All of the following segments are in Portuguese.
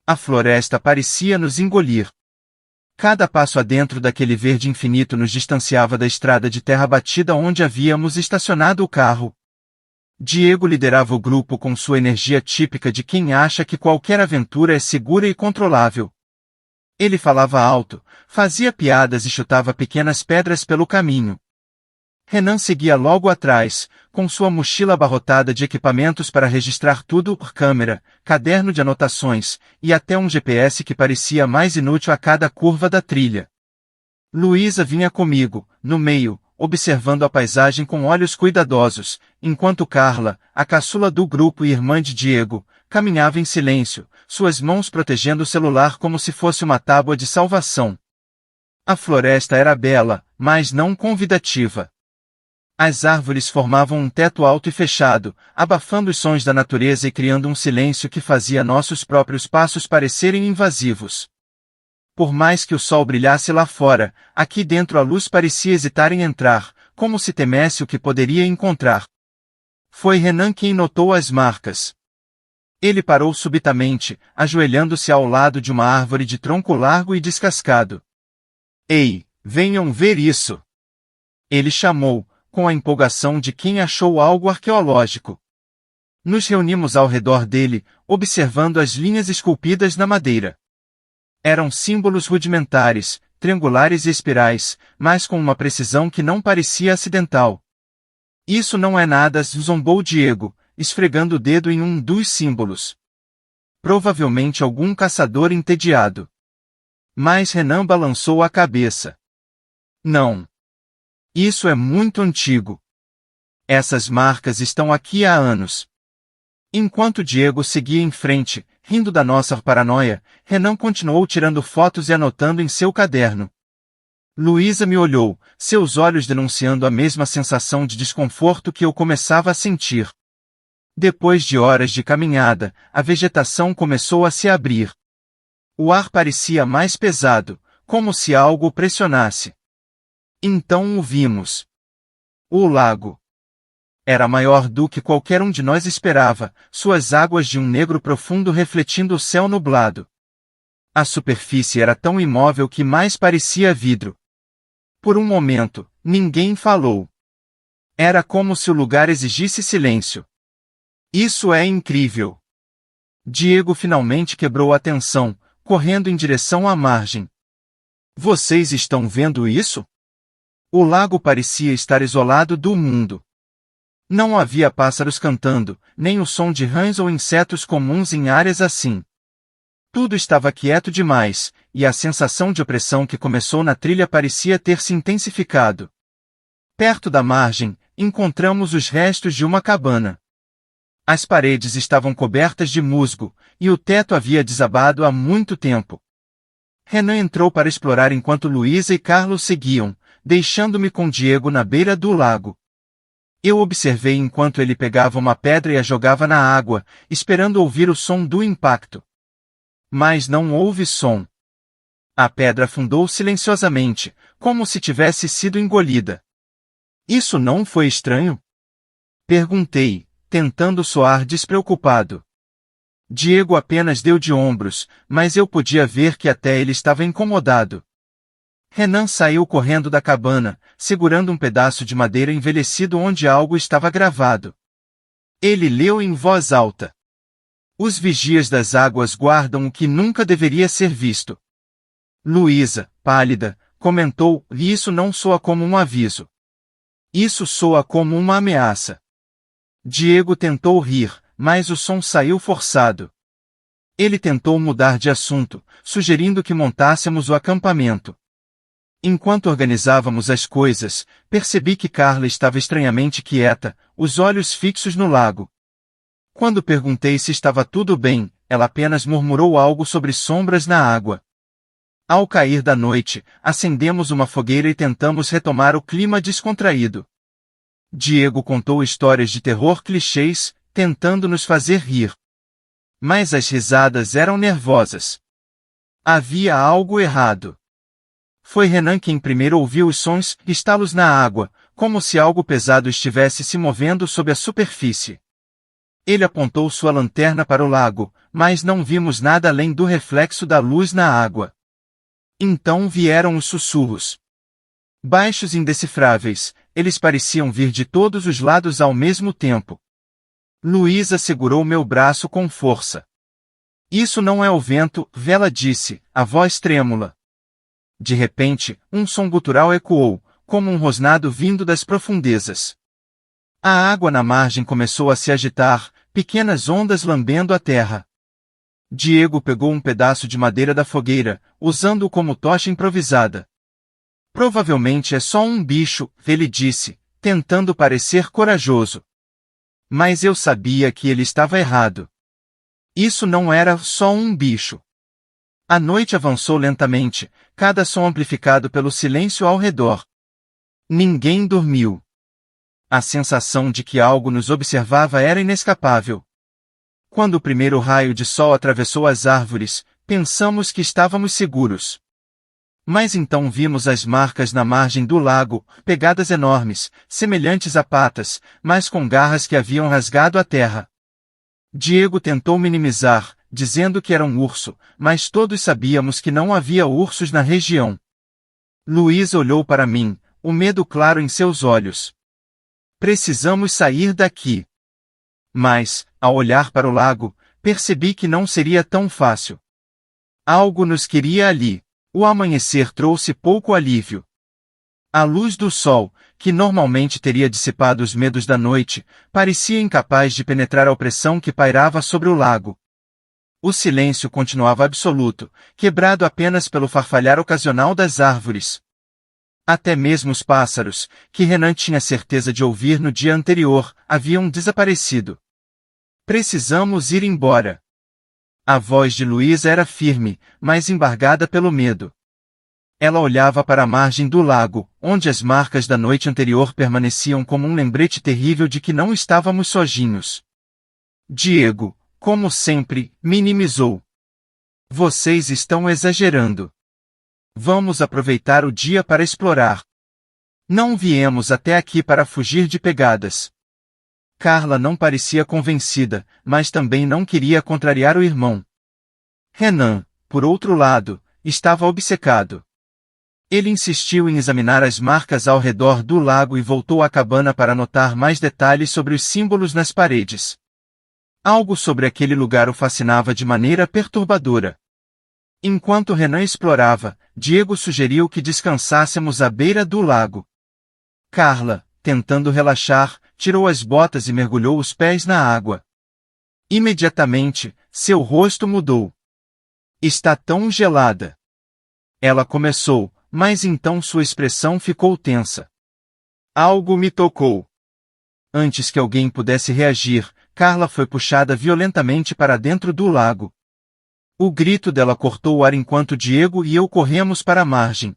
A floresta parecia nos engolir. Cada passo adentro daquele verde infinito nos distanciava da estrada de terra batida onde havíamos estacionado o carro. Diego liderava o grupo com sua energia típica de quem acha que qualquer aventura é segura e controlável. Ele falava alto, fazia piadas e chutava pequenas pedras pelo caminho. Renan seguia logo atrás, com sua mochila abarrotada de equipamentos para registrar tudo, câmera, caderno de anotações, e até um GPS que parecia mais inútil a cada curva da trilha. Luísa vinha comigo, no meio, observando a paisagem com olhos cuidadosos, enquanto Carla, a caçula do grupo e irmã de Diego, caminhava em silêncio, suas mãos protegendo o celular como se fosse uma tábua de salvação. A floresta era bela, mas não convidativa. As árvores formavam um teto alto e fechado, abafando os sons da natureza e criando um silêncio que fazia nossos próprios passos parecerem invasivos. Por mais que o sol brilhasse lá fora, aqui dentro a luz parecia hesitar em entrar, como se temesse o que poderia encontrar. Foi Renan quem notou as marcas. Ele parou subitamente, ajoelhando-se ao lado de uma árvore de tronco largo e descascado. Ei, venham ver isso! Ele chamou, com a empolgação de quem achou algo arqueológico. Nos reunimos ao redor dele, observando as linhas esculpidas na madeira. Eram símbolos rudimentares, triangulares e espirais, mas com uma precisão que não parecia acidental. Isso não é nada, zombou Diego, esfregando o dedo em um dos símbolos. Provavelmente algum caçador entediado. Mas Renan balançou a cabeça. Não. Isso é muito antigo. Essas marcas estão aqui há anos. Enquanto Diego seguia em frente, rindo da nossa paranoia, Renan continuou tirando fotos e anotando em seu caderno. Luísa me olhou, seus olhos denunciando a mesma sensação de desconforto que eu começava a sentir. Depois de horas de caminhada, a vegetação começou a se abrir. O ar parecia mais pesado, como se algo o pressionasse. Então o vimos. O lago. Era maior do que qualquer um de nós esperava, suas águas de um negro profundo refletindo o céu nublado. A superfície era tão imóvel que mais parecia vidro. Por um momento, ninguém falou. Era como se o lugar exigisse silêncio. Isso é incrível! Diego finalmente quebrou a tensão, correndo em direção à margem. Vocês estão vendo isso? O lago parecia estar isolado do mundo. Não havia pássaros cantando, nem o som de rãs ou insetos comuns em áreas assim. Tudo estava quieto demais, e a sensação de opressão que começou na trilha parecia ter se intensificado. Perto da margem, encontramos os restos de uma cabana. As paredes estavam cobertas de musgo, e o teto havia desabado há muito tempo. Renan entrou para explorar enquanto Luísa e Carlos seguiam, deixando-me com Diego na beira do lago. Eu observei enquanto ele pegava uma pedra e a jogava na água, esperando ouvir o som do impacto. Mas não houve som. A pedra afundou silenciosamente, como se tivesse sido engolida. Isso não foi estranho? Perguntei, tentando soar despreocupado. Diego apenas deu de ombros, mas eu podia ver que até ele estava incomodado. Renan saiu correndo da cabana, segurando um pedaço de madeira envelhecido onde algo estava gravado. Ele leu em voz alta. Os vigias das águas guardam o que nunca deveria ser visto. Luísa, pálida, comentou, e isso não soa como um aviso. Isso soa como uma ameaça. Diego tentou rir, mas o som saiu forçado. Ele tentou mudar de assunto, sugerindo que montássemos o acampamento. Enquanto organizávamos as coisas, percebi que Carla estava estranhamente quieta, os olhos fixos no lago. Quando perguntei se estava tudo bem, ela apenas murmurou algo sobre sombras na água. Ao cair da noite, acendemos uma fogueira e tentamos retomar o clima descontraído. Diego contou histórias de terror clichês, tentando nos fazer rir. Mas as risadas eram nervosas. Havia algo errado. Foi Renan quem primeiro ouviu os sons, estalos na água, como se algo pesado estivesse se movendo sob a superfície. Ele apontou sua lanterna para o lago, mas não vimos nada além do reflexo da luz na água. Então vieram os sussurros. Baixos e indecifráveis, eles pareciam vir de todos os lados ao mesmo tempo. Luísa segurou meu braço com força. Isso não é o vento, ela disse, a voz trêmula. De repente, um som gutural ecoou, como um rosnado vindo das profundezas. A água na margem começou a se agitar, pequenas ondas lambendo a terra. Diego pegou um pedaço de madeira da fogueira, usando-o como tocha improvisada. Provavelmente é só um bicho, ele disse, tentando parecer corajoso. Mas eu sabia que ele estava errado. Isso não era só um bicho. A noite avançou lentamente, cada som amplificado pelo silêncio ao redor. Ninguém dormiu. A sensação de que algo nos observava era inescapável. Quando o primeiro raio de sol atravessou as árvores, pensamos que estávamos seguros. Mas então vimos as marcas na margem do lago, pegadas enormes, semelhantes a patas, mas com garras que haviam rasgado a terra. Diego tentou minimizar, dizendo que era um urso, mas todos sabíamos que não havia ursos na região. Luísa olhou para mim, o medo claro em seus olhos. Precisamos sair daqui. Mas, ao olhar para o lago, percebi que não seria tão fácil. Algo nos queria ali. O amanhecer trouxe pouco alívio. A luz do sol, que normalmente teria dissipado os medos da noite, parecia incapaz de penetrar a opressão que pairava sobre o lago. O silêncio continuava absoluto, quebrado apenas pelo farfalhar ocasional das árvores. Até mesmo os pássaros, que Renan tinha certeza de ouvir no dia anterior, haviam desaparecido. Precisamos ir embora. A voz de Luísa era firme, mas embargada pelo medo. Ela olhava para a margem do lago, onde as marcas da noite anterior permaneciam como um lembrete terrível de que não estávamos sozinhos. Diego, como sempre, minimizou. Vocês estão exagerando. Vamos aproveitar o dia para explorar. Não viemos até aqui para fugir de pegadas. Carla não parecia convencida, mas também não queria contrariar o irmão. Renan, por outro lado, estava obcecado. Ele insistiu em examinar as marcas ao redor do lago e voltou à cabana para notar mais detalhes sobre os símbolos nas paredes. Algo sobre aquele lugar o fascinava de maneira perturbadora. Enquanto Renan explorava, Diego sugeriu que descansássemos à beira do lago. Carla, tentando relaxar, tirou as botas e mergulhou os pés na água. Imediatamente, seu rosto mudou. Está tão gelada. Ela começou, mas então sua expressão ficou tensa. Algo me tocou. Antes que alguém pudesse reagir, Carla foi puxada violentamente para dentro do lago. O grito dela cortou o ar enquanto Diego e eu corremos para a margem.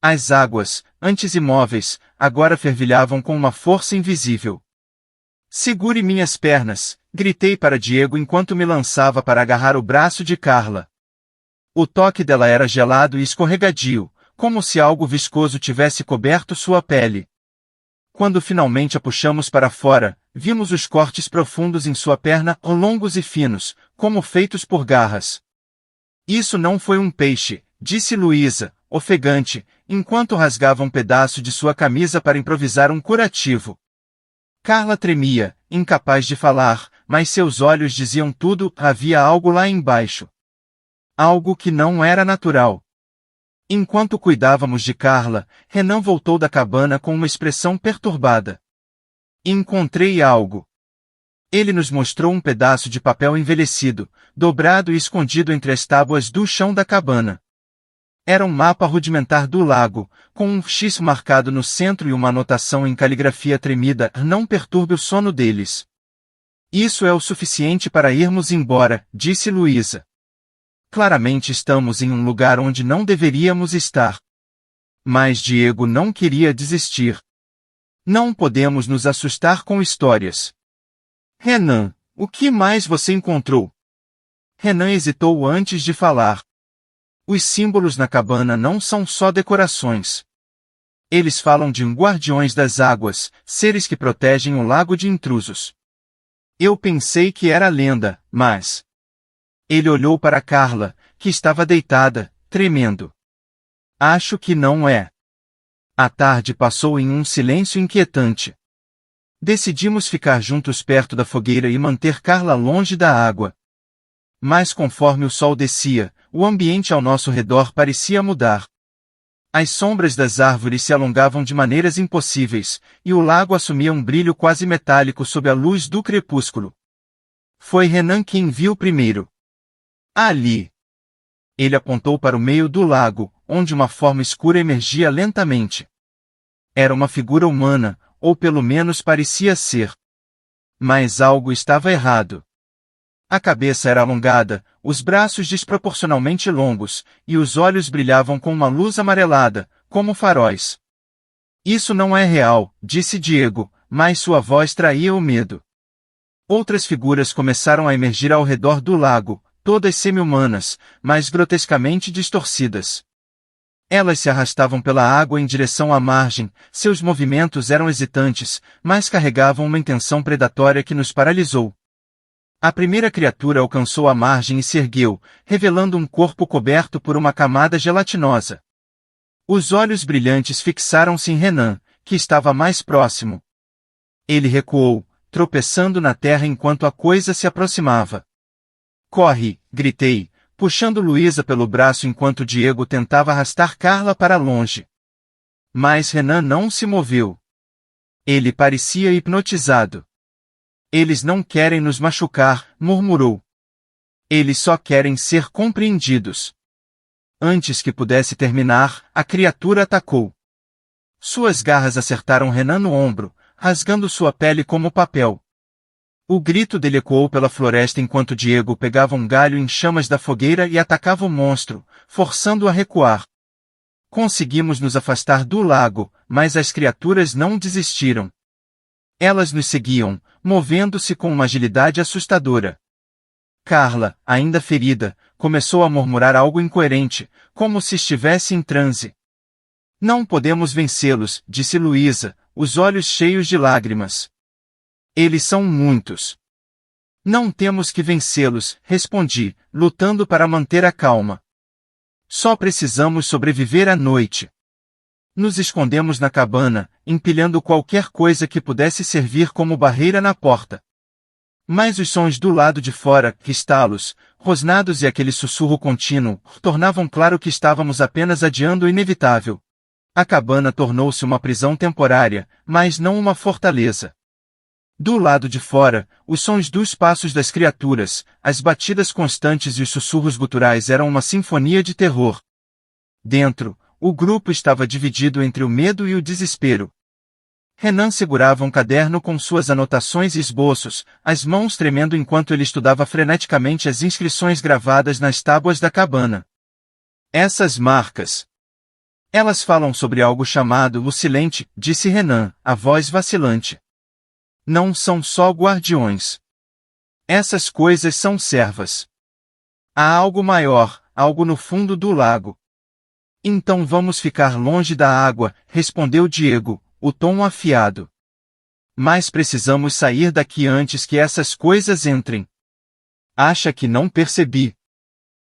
As águas, antes imóveis, agora fervilhavam com uma força invisível. Segure minhas pernas, gritei para Diego enquanto me lançava para agarrar o braço de Carla. O toque dela era gelado e escorregadio, como se algo viscoso tivesse coberto sua pele. Quando finalmente a puxamos para fora, vimos os cortes profundos em sua perna, longos e finos, como feitos por garras. Isso não foi um peixe, disse Luísa, ofegante, enquanto rasgava um pedaço de sua camisa para improvisar um curativo. Carla tremia, incapaz de falar, mas seus olhos diziam tudo, havia algo lá embaixo. Algo que não era natural. Enquanto cuidávamos de Carla, Renan voltou da cabana com uma expressão perturbada. Encontrei algo. Ele nos mostrou um pedaço de papel envelhecido, dobrado e escondido entre as tábuas do chão da cabana. Era um mapa rudimentar do lago, com um X marcado no centro e uma anotação em caligrafia tremida, não perturbe o sono deles. Isso é o suficiente para irmos embora, disse Luísa. Claramente estamos em um lugar onde não deveríamos estar. Mas Diego não queria desistir. Não podemos nos assustar com histórias. Renan, o que mais você encontrou? Renan hesitou antes de falar. Os símbolos na cabana não são só decorações. Eles falam de guardiões das águas, seres que protegem o lago de intrusos. Eu pensei que era lenda, mas... Ele olhou para Carla, que estava deitada, tremendo. Acho que não é. A tarde passou em um silêncio inquietante. Decidimos ficar juntos perto da fogueira e manter Carla longe da água. Mas conforme o sol descia, o ambiente ao nosso redor parecia mudar. As sombras das árvores se alongavam de maneiras impossíveis, e o lago assumia um brilho quase metálico sob a luz do crepúsculo. Foi Renan quem viu primeiro. Ali! Ele apontou para o meio do lago, onde uma forma escura emergia lentamente. Era uma figura humana, ou pelo menos parecia ser. Mas algo estava errado. A cabeça era alongada, os braços desproporcionalmente longos, e os olhos brilhavam com uma luz amarelada, como faróis. Isso não é real, disse Diego, mas sua voz traía o medo. Outras figuras começaram a emergir ao redor do lago, todas semi-humanas, mas grotescamente distorcidas. Elas se arrastavam pela água em direção à margem, seus movimentos eram hesitantes, mas carregavam uma intenção predatória que nos paralisou. A primeira criatura alcançou a margem e se ergueu, revelando um corpo coberto por uma camada gelatinosa. Os olhos brilhantes fixaram-se em Renan, que estava mais próximo. Ele recuou, tropeçando na terra enquanto a coisa se aproximava. Corre, gritei, puxando Luísa pelo braço enquanto Diego tentava arrastar Carla para longe. Mas Renan não se moveu. Ele parecia hipnotizado. Eles não querem nos machucar, murmurou. Eles só querem ser compreendidos. Antes que pudesse terminar, a criatura atacou. Suas garras acertaram Renan no ombro, rasgando sua pele como papel. O grito dele ecoou pela floresta enquanto Diego pegava um galho em chamas da fogueira e atacava o monstro, forçando-o a recuar. Conseguimos nos afastar do lago, mas as criaturas não desistiram. Elas nos seguiam, movendo-se com uma agilidade assustadora. Carla, ainda ferida, começou a murmurar algo incoerente, como se estivesse em transe. Não podemos vencê-los, disse Luísa, os olhos cheios de lágrimas. Eles são muitos. Não temos que vencê-los, respondi, lutando para manter a calma. Só precisamos sobreviver à noite. Nos escondemos na cabana, empilhando qualquer coisa que pudesse servir como barreira na porta. Mas os sons do lado de fora, estalos, rosnados e aquele sussurro contínuo, tornavam claro que estávamos apenas adiando o inevitável. A cabana tornou-se uma prisão temporária, mas não uma fortaleza. Do lado de fora, os sons dos passos das criaturas, as batidas constantes e os sussurros guturais eram uma sinfonia de terror. Dentro, o grupo estava dividido entre o medo e o desespero. Renan segurava um caderno com suas anotações e esboços, as mãos tremendo enquanto ele estudava freneticamente as inscrições gravadas nas tábuas da cabana. Essas marcas. Elas falam sobre algo chamado o Silente, disse Renan, a voz vacilante. Não são só guardiões. Essas coisas são servas. Há algo maior, algo no fundo do lago. Então vamos ficar longe da água, respondeu Diego, o tom afiado. Mas precisamos sair daqui antes que essas coisas entrem. Acha que não percebi?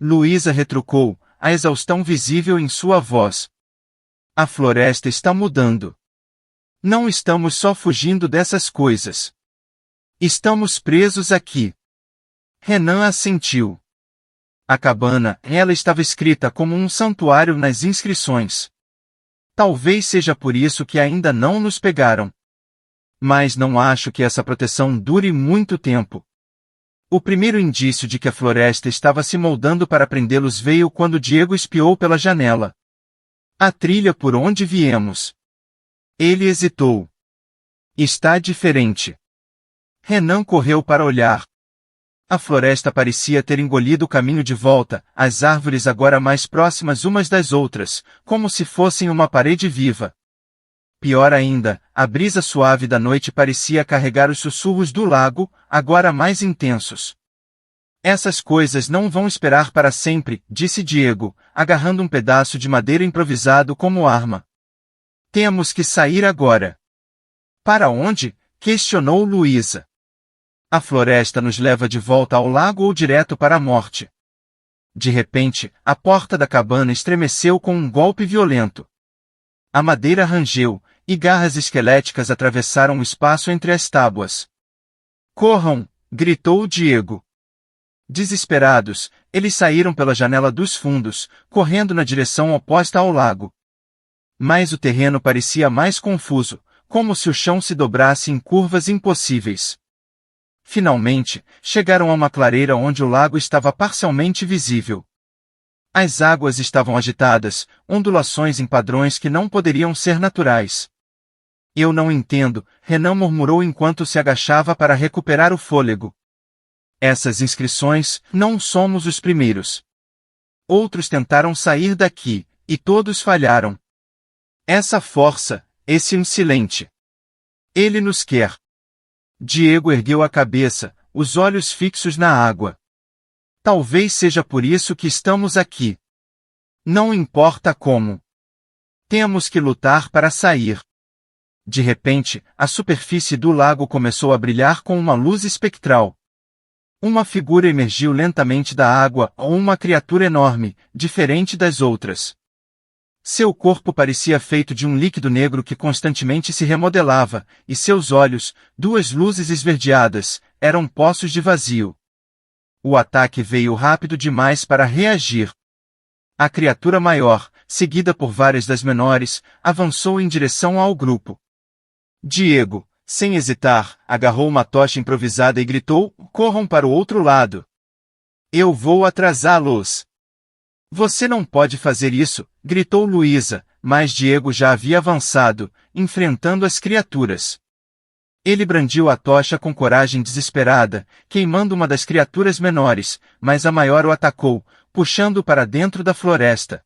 Luísa retrucou, a exaustão visível em sua voz. A floresta está mudando. Não estamos só fugindo dessas coisas. Estamos presos aqui. Renan assentiu. A cabana, ela estava escrita como um santuário nas inscrições. Talvez seja por isso que ainda não nos pegaram. Mas não acho que essa proteção dure muito tempo. O primeiro indício de que a floresta estava se moldando para prendê-los veio quando Diego espiou pela janela. A trilha por onde viemos. Ele hesitou. Está diferente. Renan correu para olhar. A floresta parecia ter engolido o caminho de volta, as árvores agora mais próximas umas das outras, como se fossem uma parede viva. Pior ainda, a brisa suave da noite parecia carregar os sussurros do lago, agora mais intensos. Essas coisas não vão esperar para sempre, disse Diego, agarrando um pedaço de madeira improvisado como arma. Temos que sair agora. Para onde? Questionou Luísa. A floresta nos leva de volta ao lago ou direto para a morte. De repente, a porta da cabana estremeceu com um golpe violento. A madeira rangeu, e garras esqueléticas atravessaram o espaço entre as tábuas. Corram! Gritou Diego. Desesperados, eles saíram pela janela dos fundos, correndo na direção oposta ao lago. Mas o terreno parecia mais confuso, como se o chão se dobrasse em curvas impossíveis. Finalmente, chegaram a uma clareira onde o lago estava parcialmente visível. As águas estavam agitadas, ondulações em padrões que não poderiam ser naturais. Eu não entendo, Renan murmurou enquanto se agachava para recuperar o fôlego. Essas inscrições, não somos os primeiros. Outros tentaram sair daqui, e todos falharam. Essa força, esse insilente. Ele nos quer. Diego ergueu a cabeça, os olhos fixos na água. Talvez seja por isso que estamos aqui. Não importa como. Temos que lutar para sair. De repente, a superfície do lago começou a brilhar com uma luz espectral. Uma figura emergiu lentamente da água, ou uma criatura enorme, diferente das outras. Seu corpo parecia feito de um líquido negro que constantemente se remodelava, e seus olhos, duas luzes esverdeadas, eram poços de vazio. O ataque veio rápido demais para reagir. A criatura maior, seguida por várias das menores, avançou em direção ao grupo. Diego, sem hesitar, agarrou uma tocha improvisada e gritou: corram para o outro lado. Eu vou atrasá-los. Você não pode fazer isso, gritou Luísa, mas Diego já havia avançado, enfrentando as criaturas. Ele brandiu a tocha com coragem desesperada, queimando uma das criaturas menores, mas a maior o atacou, puxando-o para dentro da floresta.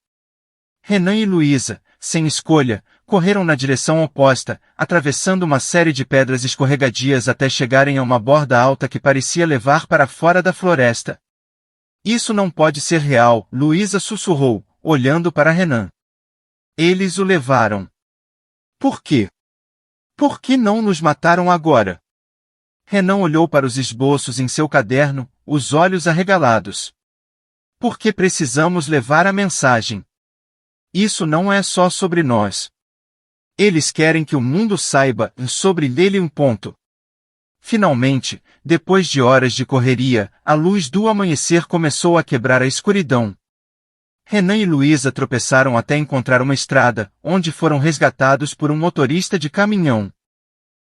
Renan e Luísa, sem escolha, correram na direção oposta, atravessando uma série de pedras escorregadias até chegarem a uma borda alta que parecia levar para fora da floresta. Isso não pode ser real, Luísa sussurrou, olhando para Renan. Eles o levaram. Por quê? Por que não nos mataram agora? Renan olhou para os esboços em seu caderno, os olhos arregalados. Porque precisamos levar a mensagem. Isso não é só sobre nós. Eles querem que o mundo saiba sobre ele um ponto. Finalmente, depois de horas de correria, a luz do amanhecer começou a quebrar a escuridão. Renan e Luísa tropeçaram até encontrar uma estrada, onde foram resgatados por um motorista de caminhão.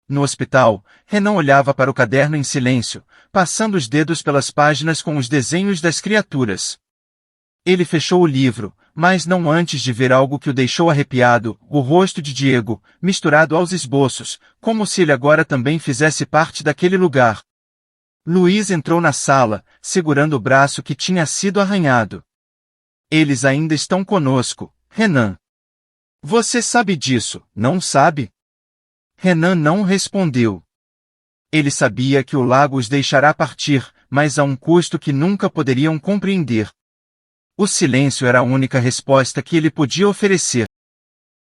No hospital, Renan olhava para o caderno em silêncio, passando os dedos pelas páginas com os desenhos das criaturas. Ele fechou o livro, mas não antes de ver algo que o deixou arrepiado, o rosto de Diego, misturado aos esboços, como se ele agora também fizesse parte daquele lugar. Luiz entrou na sala, segurando o braço que tinha sido arranhado. Eles ainda estão conosco, Renan. Você sabe disso, não sabe? Renan não respondeu. Ele sabia que o lago os deixará partir, mas a um custo que nunca poderiam compreender. O silêncio era a única resposta que ele podia oferecer.